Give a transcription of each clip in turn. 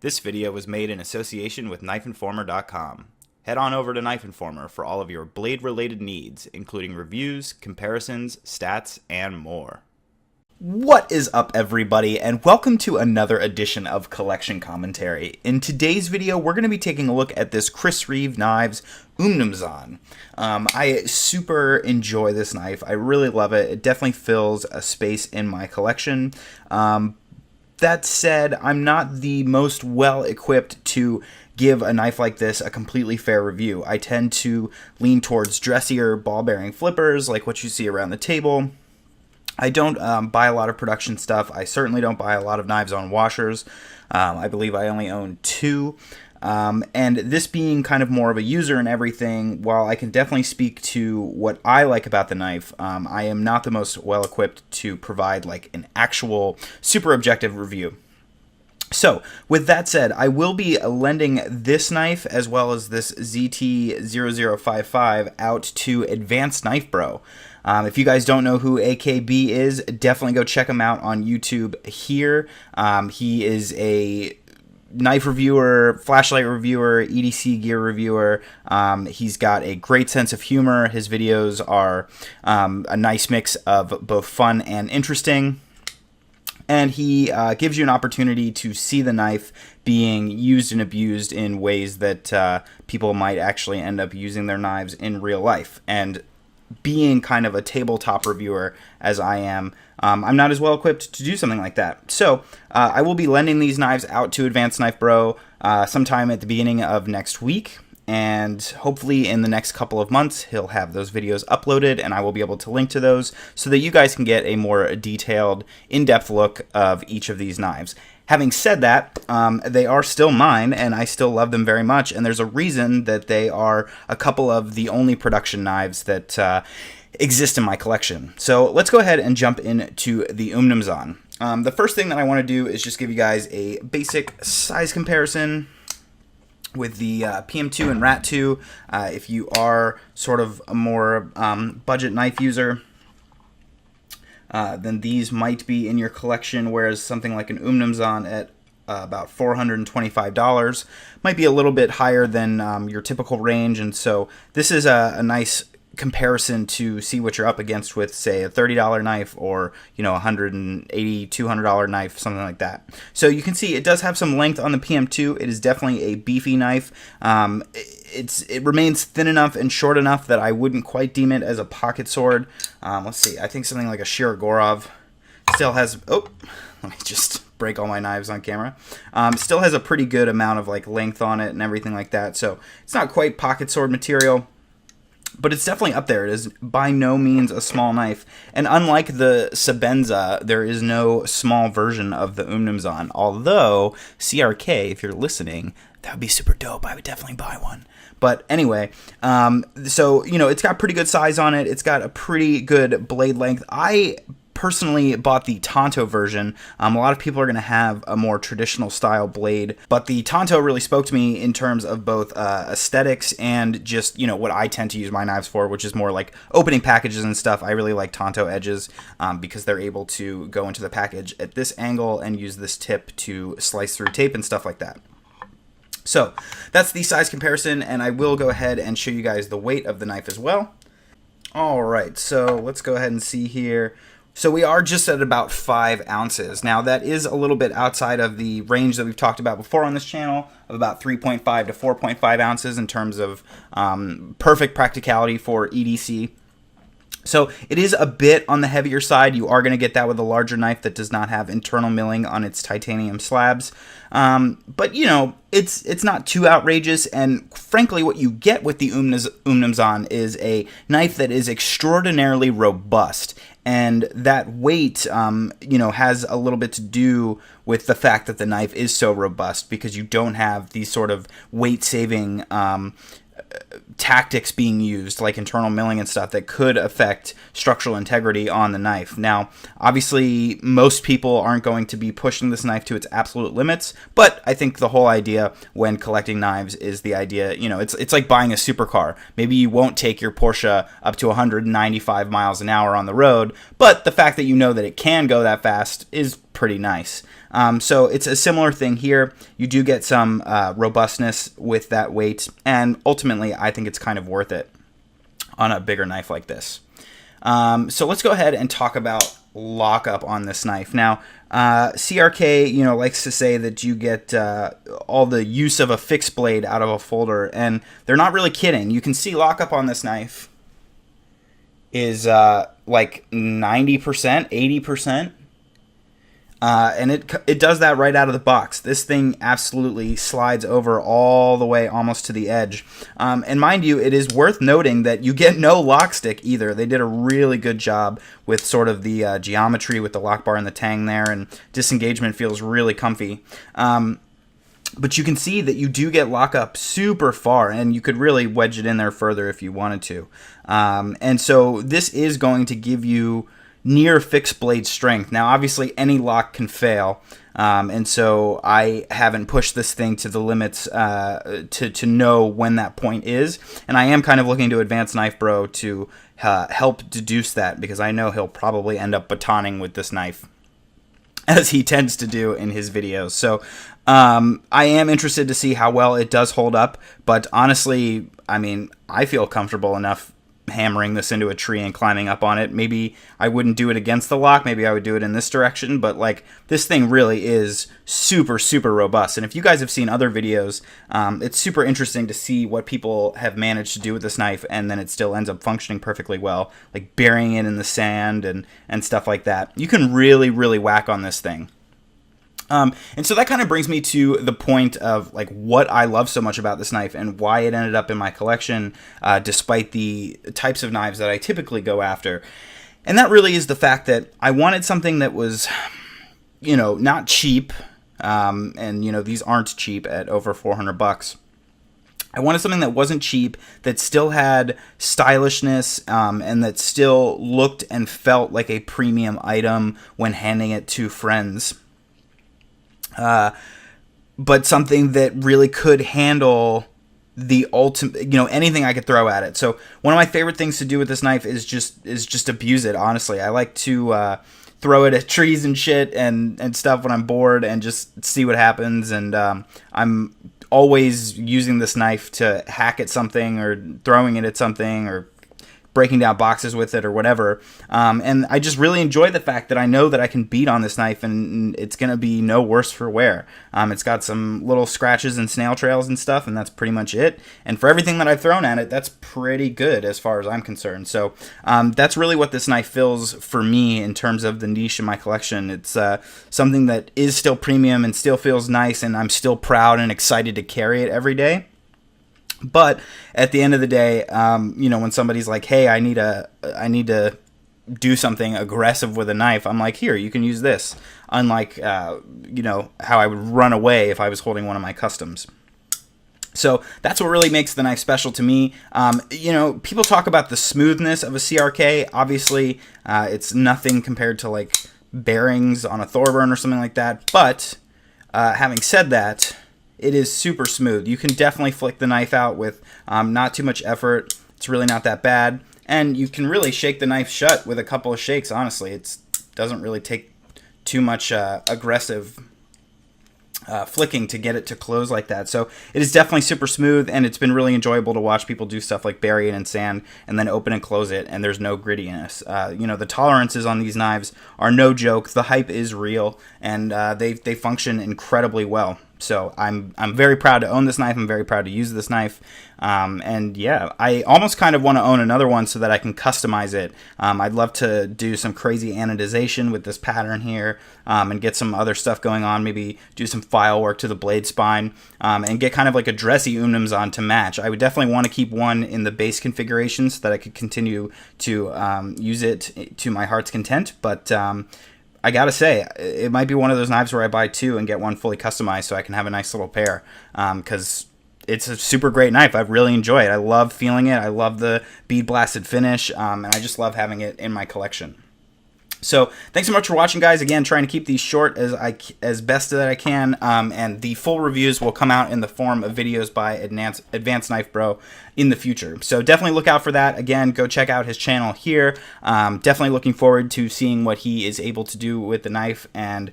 This video was made in association with KnifeInformer.com. Head on over to Knife Informer for all of your blade-related needs, including reviews, comparisons, stats, and more. What is up, everybody, and welcome to another edition of Collection Commentary. In today's video, we're going to be taking a look at this Chris Reeve Knives Umnumzann. I super enjoy this knife. I really love it. It definitely fills a space in my collection. That said, I'm not the most well-equipped to give a knife like this a completely fair review. I tend to lean towards dressier ball-bearing flippers like what you see around the table. I don't buy a lot of production stuff. I certainly don't buy a lot of knives on washers. I believe I only own two. And this being kind of more of a user and everything, while I can definitely speak to what I like about the knife, I am not the most well-equipped to provide like an actual super objective review. So, with that said, I will be lending this knife as well as this ZT0055 out to AdvancedKnifeBro. If you guys don't know who AKB is, definitely go check him out on YouTube here. He is a knife reviewer, flashlight reviewer, EDC gear reviewer. He's got a great sense of humor. His videos are a nice mix of both fun and interesting. And he gives you an opportunity to see the knife being used and abused in ways that people might actually end up using their knives in real life. And being kind of a tabletop reviewer as I am, I'm not as well equipped to do something like that. So I will be lending these knives out to AdvancedKnifeBro sometime at the beginning of next week. And hopefully in the next couple of months, he'll have those videos uploaded and I will be able to link to those so that you guys can get a more detailed, in-depth look of each of these knives. Having said that, they are still mine and I still love them very much, and there's a reason that they are a couple of the only production knives that exist in my collection. So let's go ahead and jump into the Umnumzann. The first thing that I want to do is just give you guys a basic size comparison with the PM2 and RAT2. If you are sort of a more budget knife user, then these might be in your collection, whereas something like an Umnumzann at about $425 might be a little bit higher than your typical range. And so this is a nice comparison to see what you're up against with, say, a $30 knife or, you know, $180, $200 knife, something like that. So you can see it does have some length on the PM2. It is definitely a beefy knife. It remains thin enough and short enough that I wouldn't quite deem it as a pocket sword. Let's see. I think something like a Shirogorov still has... Oh, let me just break all my knives on camera. Still has a pretty good amount of like length on it and everything like that. So it's not quite pocket sword material, but it's definitely up there. It is by no means a small knife. And unlike the Sebenza, there is no small version of the Umnumzann. Although, CRK, if you're listening, that would be super dope. I would definitely buy one. But anyway, so, you know, it's got pretty good size on it. It's got a pretty good blade length. I personally bought the Tonto version. A lot of people are going to have a more traditional style blade, but the Tonto really spoke to me in terms of both aesthetics and just, you know, what I tend to use my knives for, which is more like opening packages and stuff. I really like Tonto edges because they're able to go into the package at this angle and use this tip to slice through tape and stuff like that. So that's the size comparison, and I will go ahead and show you guys the weight of the knife as well. All right, so let's go ahead and see here. So we are just at about 5 ounces. Now that is a little bit outside of the range that we've talked about before on this channel of about 3.5 to 4.5 ounces in terms of perfect practicality for EDC. So it is a bit on the heavier side. You are going to get that with a larger knife that does not have internal milling on its titanium slabs. But, you know, it's not too outrageous, and frankly what you get with the Umnumzann is a knife that is extraordinarily robust. And that weight, you know, has a little bit to do with the fact that the knife is so robust, because you don't have these sort of weight-saving tactics being used, like internal milling and stuff, that could affect structural integrity on the knife. Now, obviously, most people aren't going to be pushing this knife to its absolute limits, but I think the whole idea when collecting knives is the idea, you know, it's like buying a supercar. Maybe you won't take your Porsche up to 195 miles an hour on the road, but the fact that you know that it can go that fast is pretty nice. So it's a similar thing here. You do get some robustness with that weight, and ultimately I think it's kind of worth it on a bigger knife like this. So let's go ahead and talk about lockup on this knife. Now, CRK, likes to say that you get all the use of a fixed blade out of a folder, and they're not really kidding. You can see lockup on this knife is like 90%, 80%. And it does that right out of the box. This thing absolutely slides over all the way almost to the edge. And mind you, it is worth noting that you get no lock stick either. They did a really good job with sort of the geometry with the lock bar and the tang there, and disengagement feels really comfy. But you can see that you do get lockup super far, and you could really wedge it in there further if you wanted to. And so this is going to give you near fixed blade strength. Now, obviously, any lock can fail, and so I haven't pushed this thing to the limits to know when that point is. And I am kind of looking to AdvancedKnifeBro to help deduce that, because I know he'll probably end up batoning with this knife, as he tends to do in his videos. So I am interested to see how well it does hold up, but honestly, I mean, I feel comfortable enough hammering this into a tree and climbing up on it. Maybe I wouldn't do it against the lock, maybe I would do it in this direction, but like, this thing really is super, super robust. And if you guys have seen other videos, it's super interesting to see what people have managed to do with this knife, and then it still ends up functioning perfectly well, like burying it in the sand and stuff like that. You can really, really whack on this thing. And so that kind of brings me to the point of like what I love so much about this knife and why it ended up in my collection, despite the types of knives that I typically go after. And that really is the fact that I wanted something that was, not cheap. And these aren't cheap at over $400. I wanted something that wasn't cheap, that still had stylishness, and that still looked and felt like a premium item when handing it to friends. But something that really could handle the ultimate, anything I could throw at it. So one of my favorite things to do with this knife is just abuse it. Honestly, I like to throw it at trees and shit and stuff when I'm bored and just see what happens. And I'm always using this knife to hack at something, or throwing it at something, or breaking down boxes with it, or whatever. And I just really enjoy the fact that I know that I can beat on this knife and it's going to be no worse for wear. It's got some little scratches and snail trails and stuff, and that's pretty much it. And for everything that I've thrown at it, that's pretty good as far as I'm concerned. So that's really what this knife fills for me in terms of the niche in my collection. It's something that is still premium and still feels nice, and I'm still proud and excited to carry it every day. But at the end of the day, when somebody's like, hey, I need to do something aggressive with a knife, I'm like, here, you can use this. Unlike, how I would run away if I was holding one of my customs. So that's what really makes the knife special to me. People talk about the smoothness of a CRK. Obviously, it's nothing compared to like bearings on a Thorburn or something like that. But having said that, it is super smooth. You can definitely flick the knife out with not too much effort. It's really not that bad. And you can really shake the knife shut with a couple of shakes, honestly. It doesn't really take too much aggressive flicking to get it to close like that. So it is definitely super smooth, and it's been really enjoyable to watch people do stuff like bury it in sand and then open and close it, and there's no grittiness. The tolerances on these knives are no joke. The hype is real, and they function incredibly well. So I'm very proud to own this knife. I'm very proud to use this knife. And yeah, I almost kind of want to own another one so that I can customize it. I'd love to do some crazy anodization with this pattern here, and get some other stuff going on. Maybe do some file work to the blade spine, and get kind of like a dressy Umnumzann to match. I would definitely want to keep one in the base configuration so that I could continue to use it to my heart's content. But I gotta say, it might be one of those knives where I buy two and get one fully customized so I can have a nice little pair, because it's a super great knife. I really enjoy it. I love feeling it. I love the bead blasted finish, and I just love having it in my collection. So thanks so much for watching, guys. Again, trying to keep these short as best that I can, and the full reviews will come out in the form of videos by Advanced Knife Bro in the future. So definitely look out for that. Again, go check out his channel here. Definitely looking forward to seeing what he is able to do with the knife, and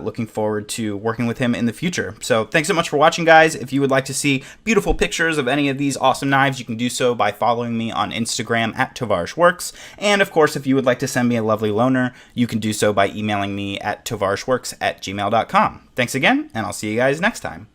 looking forward to working with him in the future. So thanks so much for watching, guys. If you would like to see beautiful pictures of any of these awesome knives, you can do so by following me on Instagram at tovarishworks. And of course, if you would like to send me a lovely loaner, you can do so by emailing me at tovarishworks@gmail.com. Thanks again, and I'll see you guys next time.